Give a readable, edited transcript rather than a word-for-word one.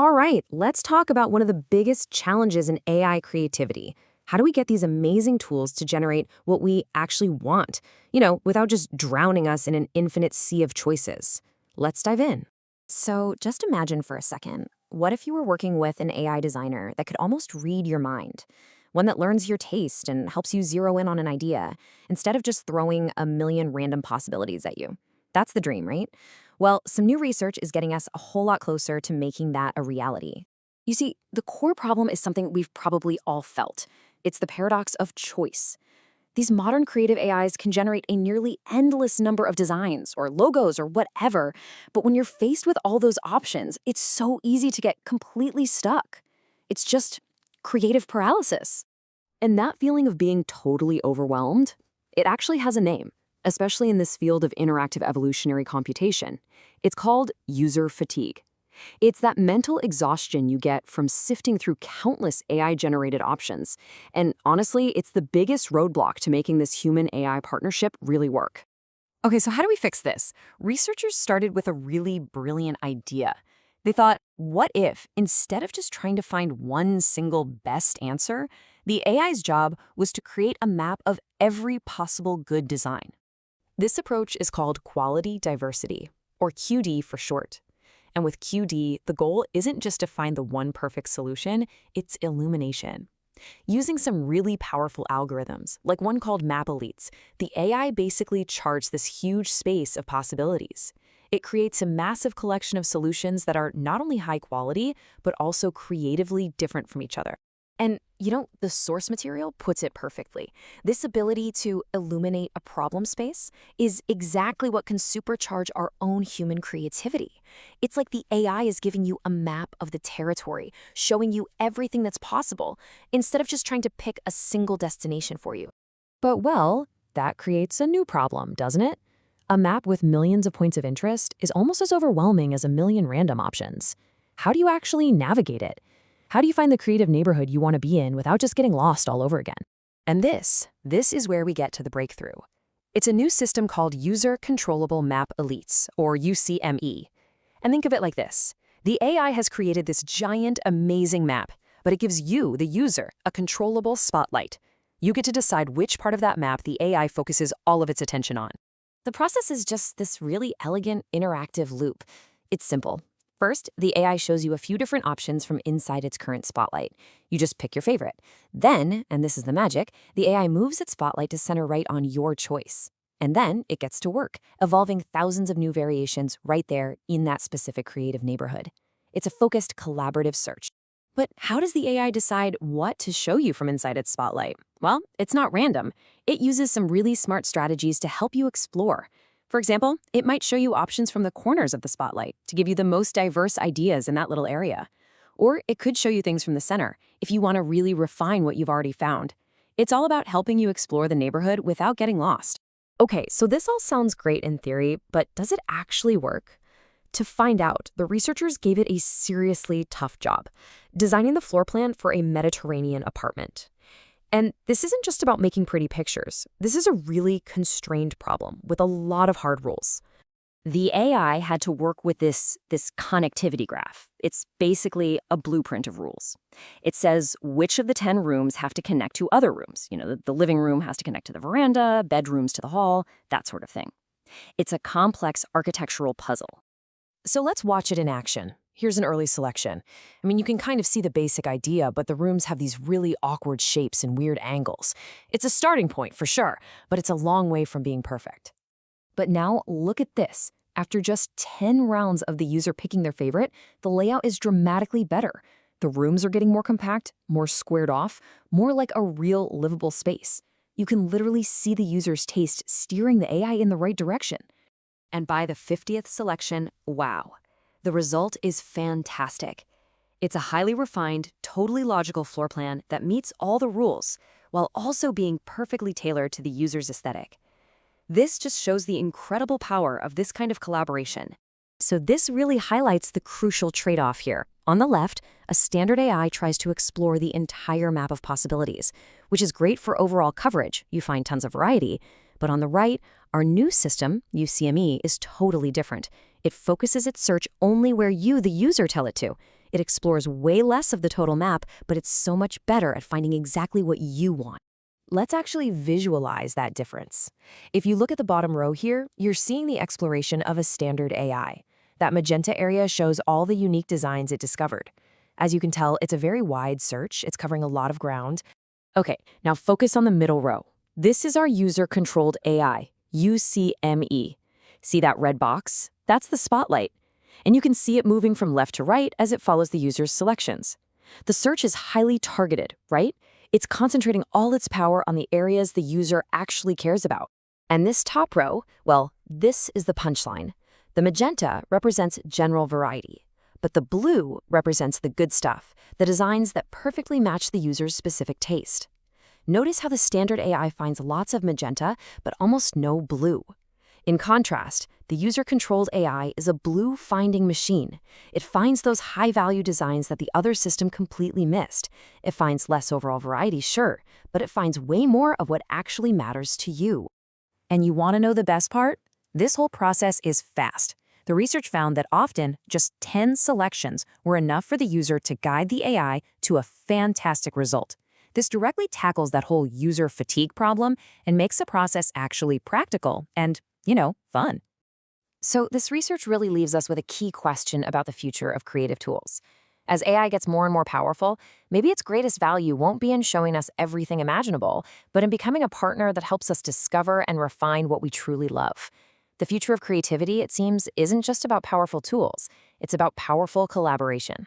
All right, let's talk about one of the biggest challenges in AI creativity. How do we get these amazing tools to generate what we actually want, without just drowning us in an infinite sea of choices? Let's dive in. So, just imagine for a second, what if you were working with an AI designer that could almost read your mind? One that learns your taste and helps you zero in on an idea, instead of just throwing a million random possibilities at you. That's the dream, right? Well, some new research is getting us a whole lot closer to making that a reality. You see, the core problem is something we've probably all felt. It's the paradox of choice. These modern creative AIs can generate a nearly endless number of designs or logos or whatever, but when you're faced with all those options, it's so easy to get completely stuck. It's just creative paralysis. And that feeling of being totally overwhelmed, it actually has a name, especially in this field of interactive evolutionary computation. It's called user fatigue. It's that mental exhaustion you get from sifting through countless AI-generated options. And honestly, it's the biggest roadblock to making this human-AI partnership really work. Okay, so how do we fix this? Researchers started with a really brilliant idea. They thought, what if, instead of just trying to find one single best answer, the AI's job was to create a map of every possible good design? This approach is called quality diversity, or QD for short. And with QD, the goal isn't just to find the one perfect solution, it's illumination. Using some really powerful algorithms, like one called Map Elites, the AI basically charts this huge space of possibilities. It creates a massive collection of solutions that are not only high quality, but also creatively different from each other. And, the source material puts it perfectly. This ability to illuminate a problem space is exactly what can supercharge our own human creativity. It's like the AI is giving you a map of the territory, showing you everything that's possible, instead of just trying to pick a single destination for you. But, well, that creates a new problem, doesn't it? A map with millions of points of interest is almost as overwhelming as a million random options. How do you actually navigate it? How do you find the creative neighborhood you want to be in without just getting lost all over again? And this is where we get to the breakthrough. It's a new system called User Controllable Map Elites, or UCME. And think of it like this. The AI has created this giant, amazing map, but it gives you, the user, a controllable spotlight. You get to decide which part of that map the AI focuses all of its attention on. The process is just this really elegant, interactive loop. It's simple. First, the AI shows you a few different options from inside its current spotlight. You just pick your favorite. Then, and this is the magic, the AI moves its spotlight to center right on your choice. And then it gets to work, evolving thousands of new variations right there in that specific creative neighborhood. It's a focused, collaborative search. But how does the AI decide what to show you from inside its spotlight? Well, it's not random. It uses some really smart strategies to help you explore. For example, it might show you options from the corners of the spotlight to give you the most diverse ideas in that little area. Or it could show you things from the center if you want to really refine what you've already found. It's all about helping you explore the neighborhood without getting lost. Okay, so this all sounds great in theory, but does it actually work? To find out, the researchers gave it a seriously tough job, designing the floor plan for a Mediterranean apartment. And this isn't just about making pretty pictures. This is a really constrained problem with a lot of hard rules. The AI had to work with this connectivity graph. It's basically a blueprint of rules. It says which of the 10 rooms have to connect to other rooms. The living room has to connect to the veranda, bedrooms to the hall, that sort of thing. It's a complex architectural puzzle. So let's watch it in action. Here's an early selection. You can kind of see the basic idea, but the rooms have these really awkward shapes and weird angles. It's a starting point for sure, but it's a long way from being perfect. But now look at this. After just 10 rounds of the user picking their favorite, the layout is dramatically better. The rooms are getting more compact, more squared off, more like a real livable space. You can literally see the user's taste steering the AI in the right direction. And by the 50th selection, wow. The result is fantastic. It's a highly refined, totally logical floor plan that meets all the rules, while also being perfectly tailored to the user's aesthetic. This just shows the incredible power of this kind of collaboration. So this really highlights the crucial trade-off here. On the left, a standard AI tries to explore the entire map of possibilities, which is great for overall coverage. You find tons of variety. But on the right, our new system, UCME, is totally different. It focuses its search only where you, the user, tell it to. It explores way less of the total map, but it's so much better at finding exactly what you want. Let's actually visualize that difference. If you look at the bottom row here, you're seeing the exploration of a standard AI. That magenta area shows all the unique designs it discovered. As you can tell, it's a very wide search. It's covering a lot of ground. Okay, now focus on the middle row. This is our user-controlled AI, UCME. See that red box? That's the spotlight. And you can see it moving from left to right as it follows the user's selections. The search is highly targeted, right? It's concentrating all its power on the areas the user actually cares about. And this top row, well, this is the punchline. The magenta represents general variety, but the blue represents the good stuff, the designs that perfectly match the user's specific taste. Notice how the standard AI finds lots of magenta, but almost no blue. In contrast, the user-controlled AI is a blue-finding machine. It finds those high-value designs that the other system completely missed. It finds less overall variety, sure, but it finds way more of what actually matters to you. And you want to know the best part? This whole process is fast. The research found that often just 10 selections were enough for the user to guide the AI to a fantastic result. This directly tackles that whole user fatigue problem and makes the process actually practical and, fun. So this research really leaves us with a key question about the future of creative tools. As AI gets more and more powerful, maybe its greatest value won't be in showing us everything imaginable, but in becoming a partner that helps us discover and refine what we truly love. The future of creativity, it seems, isn't just about powerful tools. It's about powerful collaboration.